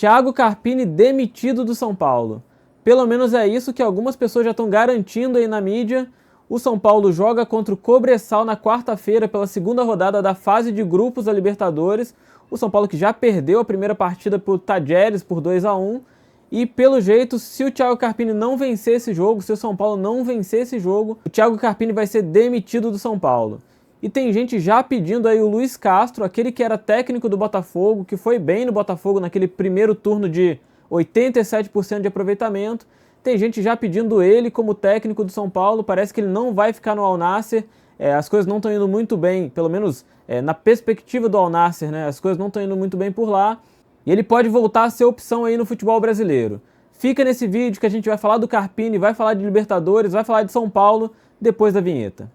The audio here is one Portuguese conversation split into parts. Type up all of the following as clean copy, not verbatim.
Thiago Carpini demitido do São Paulo. Pelo menos é isso que algumas pessoas já estão garantindo aí na mídia. O São Paulo joga contra o Cobresal na quarta-feira pela segunda rodada da fase de grupos da Libertadores. O São Paulo que já perdeu a primeira partida para o Tajeres por 2-1. E pelo jeito, se o Thiago Carpini não vencer esse jogo, se o São Paulo não vencer esse jogo, o Thiago Carpini vai ser demitido do São Paulo. E tem gente já pedindo aí o Luiz Castro, aquele que era técnico do Botafogo, que foi bem no Botafogo naquele primeiro turno de 87% de aproveitamento. Tem gente já pedindo ele como técnico do São Paulo, parece que ele não vai ficar no Al Nassr. As coisas não estão indo muito bem, pelo menos na perspectiva do Al Nassr, né? As coisas não estão indo muito bem por lá. E ele pode voltar a ser opção aí no futebol brasileiro. Fica nesse vídeo que a gente vai falar do Carpini, vai falar de Libertadores, vai falar de São Paulo, depois da vinheta.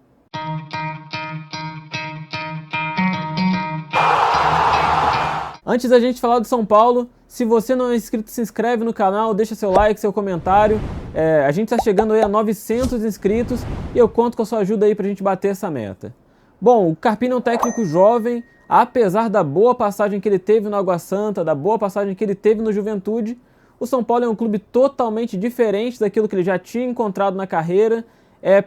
Antes da gente falar do São Paulo, se você não é inscrito, se inscreve no canal, deixa seu like, seu comentário. A gente está chegando aí a 900 inscritos e eu conto com a sua ajuda aí pra gente bater essa meta. Bom, o Carpini é um técnico jovem, apesar da boa passagem que ele teve no Água Santa, da boa passagem que ele teve no Juventude, o São Paulo é um clube totalmente diferente daquilo que ele já tinha encontrado na carreira.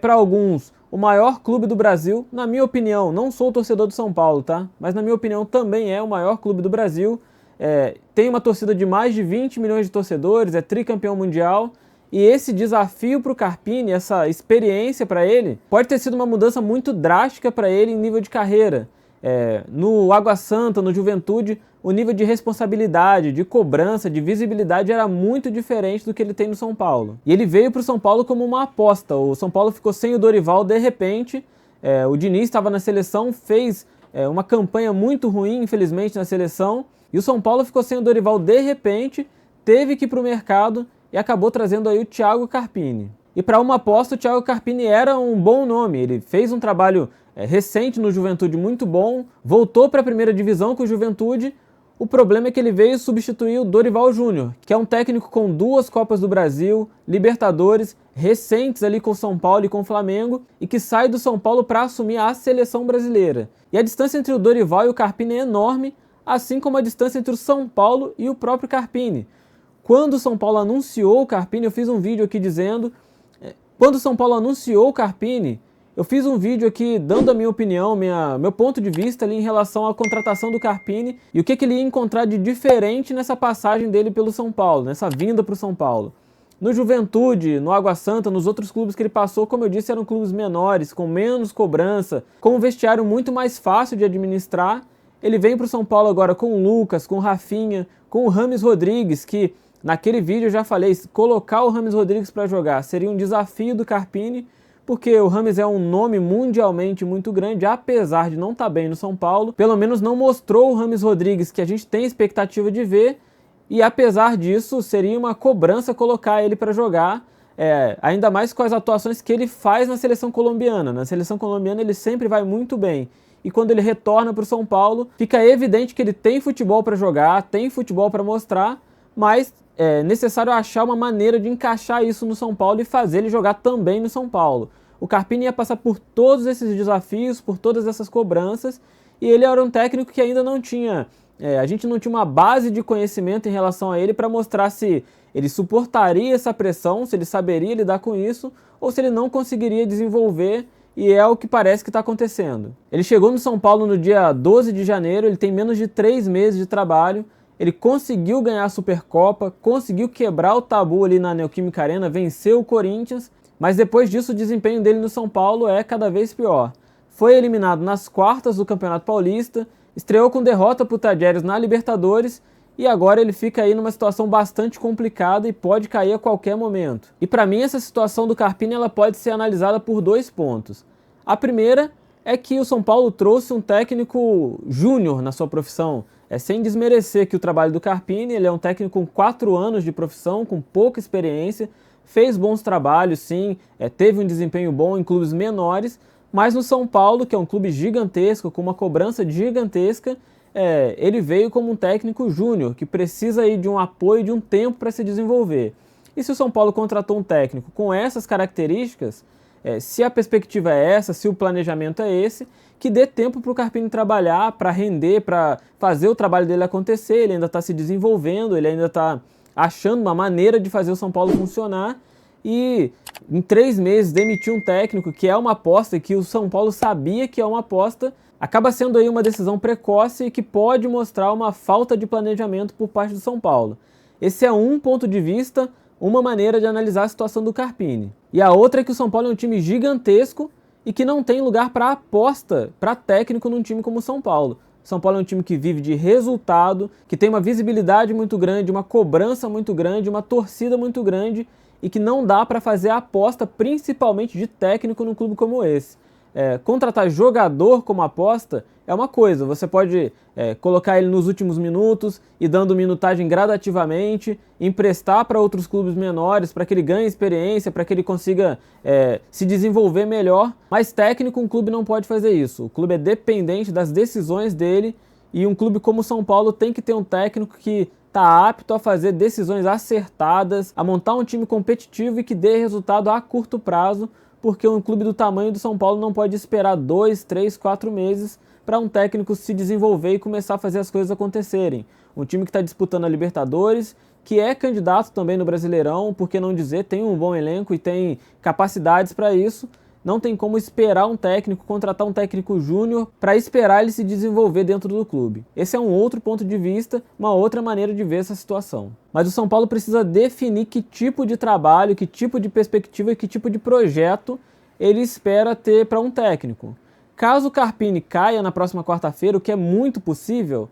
Para alguns, o maior clube do Brasil, na minha opinião, não sou torcedor do São Paulo, tá? Mas na minha opinião também é o maior clube do Brasil. Tem uma torcida de mais de 20 milhões de torcedores, é tricampeão mundial. E esse desafio para o Carpini, essa experiência para ele, pode ter sido uma mudança muito drástica para ele em nível de carreira. No Água Santa, no Juventude, o nível de responsabilidade, de cobrança, de visibilidade era muito diferente do que ele tem no São Paulo. E ele veio para o São Paulo como uma aposta. O São Paulo ficou sem o Dorival de repente. O Diniz estava na seleção, fez uma campanha muito ruim, infelizmente, na seleção. E o São Paulo ficou sem o Dorival de repente, teve que ir para o mercado e acabou trazendo aí o Thiago Carpini. E para uma aposta, o Thiago Carpini era um bom nome. Ele fez um trabalho recente no Juventude muito bom, voltou para a primeira divisão com o Juventude. O problema é que ele veio substituir o Dorival Júnior, que é um técnico com 2 Copas do Brasil, Libertadores, recentes ali com o São Paulo e com o Flamengo, e que sai do São Paulo para assumir a seleção brasileira. E a distância entre o Dorival e o Carpini é enorme, assim como a distância entre o São Paulo e o próprio Carpini. Quando o São Paulo anunciou o Carpini, eu fiz um vídeo aqui dizendo... Quando o São Paulo anunciou o Carpini, eu fiz um vídeo aqui dando a minha opinião, meu ponto de vista ali em relação à contratação do Carpini e o que ele ia encontrar de diferente nessa passagem dele pelo São Paulo, nessa vinda para o São Paulo. No Juventude, no Água Santa, nos outros clubes que ele passou, como eu disse, eram clubes menores, com menos cobrança, com um vestiário muito mais fácil de administrar. Ele vem para o São Paulo agora com o Lucas, com o Rafinha, com o Rames Rodrigues, que naquele vídeo eu já falei, colocar o Rames Rodrigues para jogar seria um desafio do Carpini, porque o Rames é um nome mundialmente muito grande, apesar de não estar bem no São Paulo, pelo menos não mostrou o Rames Rodrigues que a gente tem expectativa de ver, e apesar disso seria uma cobrança colocar ele para jogar, ainda mais com as atuações que ele faz na seleção colombiana. Na seleção colombiana ele sempre vai muito bem, e quando ele retorna para o São Paulo, fica evidente que ele tem futebol para jogar, tem futebol para mostrar, mas é necessário achar uma maneira de encaixar isso no São Paulo e fazer ele jogar também no São Paulo. O Carpini ia passar por todos esses desafios, por todas essas cobranças, e ele era um técnico que ainda não tinha... a gente não tinha uma base de conhecimento em relação a ele para mostrar se ele suportaria essa pressão, se ele saberia lidar com isso, ou se ele não conseguiria desenvolver, e é o que parece que está acontecendo. Ele chegou no São Paulo no dia 12 de janeiro, ele tem menos de 3 meses de trabalho, ele conseguiu ganhar a Supercopa, conseguiu quebrar o tabu ali na Neoquímica Arena, venceu o Corinthians, mas depois disso o desempenho dele no São Paulo é cada vez pior. Foi eliminado nas quartas do Campeonato Paulista, estreou com derrota para o Tajeres na Libertadores e agora ele fica aí numa situação bastante complicada e pode cair a qualquer momento. E para mim essa situação do Carpini ela pode ser analisada por 2 pontos. A primeira é que o São Paulo trouxe um técnico júnior na sua profissão, sem desmerecer que o trabalho do Carpini, ele é um técnico com 4 anos de profissão, com pouca experiência, fez bons trabalhos sim, teve um desempenho bom em clubes menores, mas no São Paulo, que é um clube gigantesco, com uma cobrança gigantesca, ele veio como um técnico júnior, que precisa aí de um apoio, de um tempo para se desenvolver. E se o São Paulo contratou um técnico com essas características, se a perspectiva é essa, se o planejamento é esse, que dê tempo para o Carpini trabalhar, para render, para fazer o trabalho dele acontecer. Ele ainda está se desenvolvendo, ele ainda está achando uma maneira de fazer o São Paulo funcionar, e em 3 meses demitir um técnico que é uma aposta e que o São Paulo sabia que é uma aposta, acaba sendo aí uma decisão precoce e que pode mostrar uma falta de planejamento por parte do São Paulo. Esse é um ponto de vista, uma maneira de analisar a situação do Carpini. E a outra é que o São Paulo é um time gigantesco e que não tem lugar para aposta, para técnico num time como o São Paulo. São Paulo é um time que vive de resultado, que tem uma visibilidade muito grande, uma cobrança muito grande, uma torcida muito grande e que não dá para fazer a aposta, principalmente de técnico, num clube como esse. Contratar jogador como aposta é uma coisa, você pode colocar ele nos últimos minutos e dando minutagem gradativamente, emprestar para outros clubes menores para que ele ganhe experiência, para que ele consiga se desenvolver melhor, mas técnico um clube não pode fazer isso. O clube é dependente das decisões dele e um clube como o São Paulo tem que ter um técnico que está apto a fazer decisões acertadas, a montar um time competitivo e que dê resultado a curto prazo, porque um clube do tamanho do São Paulo não pode esperar 2, 3, 4 meses para um técnico se desenvolver e começar a fazer as coisas acontecerem. Um time que está disputando a Libertadores, que é candidato também no Brasileirão, por que não dizer, tem um bom elenco e tem capacidades para isso. Não tem como esperar um técnico, contratar um técnico júnior para esperar ele se desenvolver dentro do clube. Esse é um outro ponto de vista, uma outra maneira de ver essa situação. Mas o São Paulo precisa definir que tipo de trabalho, que tipo de perspectiva e que tipo de projeto ele espera ter para um técnico. Caso o Carpini caia na próxima quarta-feira, o que é muito possível,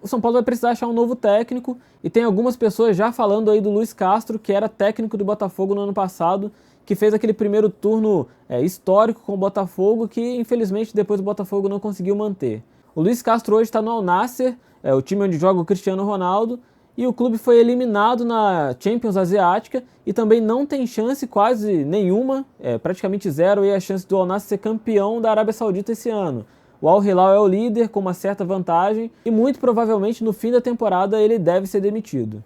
o São Paulo vai precisar achar um novo técnico, e tem algumas pessoas já falando aí do Luiz Castro, que era técnico do Botafogo no ano passado, que fez aquele primeiro turno histórico com o Botafogo, que infelizmente depois o Botafogo não conseguiu manter. O Luiz Castro hoje está no Al Nassr, o time onde joga o Cristiano Ronaldo, e o clube foi eliminado na Champions Asiática e também não tem chance quase nenhuma, praticamente zero, e a chance do Al Nassr ser campeão da Arábia Saudita esse ano. O Al Hilal é o líder com uma certa vantagem e muito provavelmente no fim da temporada ele deve ser demitido.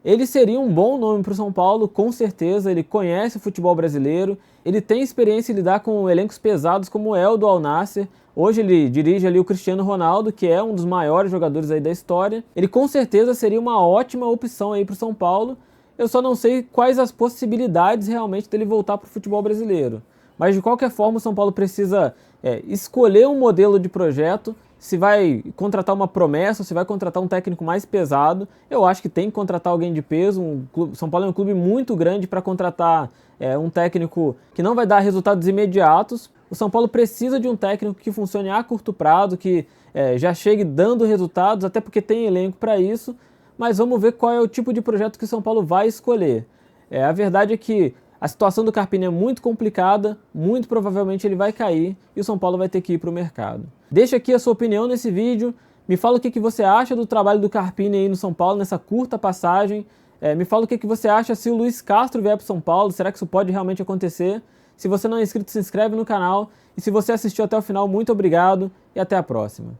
Ele seria um bom nome para o São Paulo, com certeza. Ele conhece o futebol brasileiro, ele tem experiência em lidar com elencos pesados como é o do Al Nassr. Hoje ele dirige ali o Cristiano Ronaldo, que é um dos maiores jogadores aí da história. Ele com certeza seria uma ótima opção aí para o São Paulo. Eu só não sei quais as possibilidades realmente dele voltar para o futebol brasileiro. Mas de qualquer forma o São Paulo precisa escolher um modelo de projeto. Se vai contratar uma promessa, se vai contratar um técnico mais pesado, eu acho que tem que contratar alguém de peso. São Paulo é um clube muito grande para contratar um técnico que não vai dar resultados imediatos. O São Paulo precisa de um técnico que funcione a curto prazo, que já chegue dando resultados, até porque tem elenco para isso. Mas vamos ver qual é o tipo de projeto que o São Paulo vai escolher. A verdade é que a situação do Carpini é muito complicada, muito provavelmente ele vai cair e o São Paulo vai ter que ir para o mercado. Deixa aqui a sua opinião nesse vídeo, me fala o que você acha do trabalho do Carpini aí no São Paulo, nessa curta passagem. Me fala o que você acha se o Luiz Castro vier para o São Paulo, será que isso pode realmente acontecer? Se você não é inscrito, se inscreve no canal, e se você assistiu até o final, muito obrigado e até a próxima.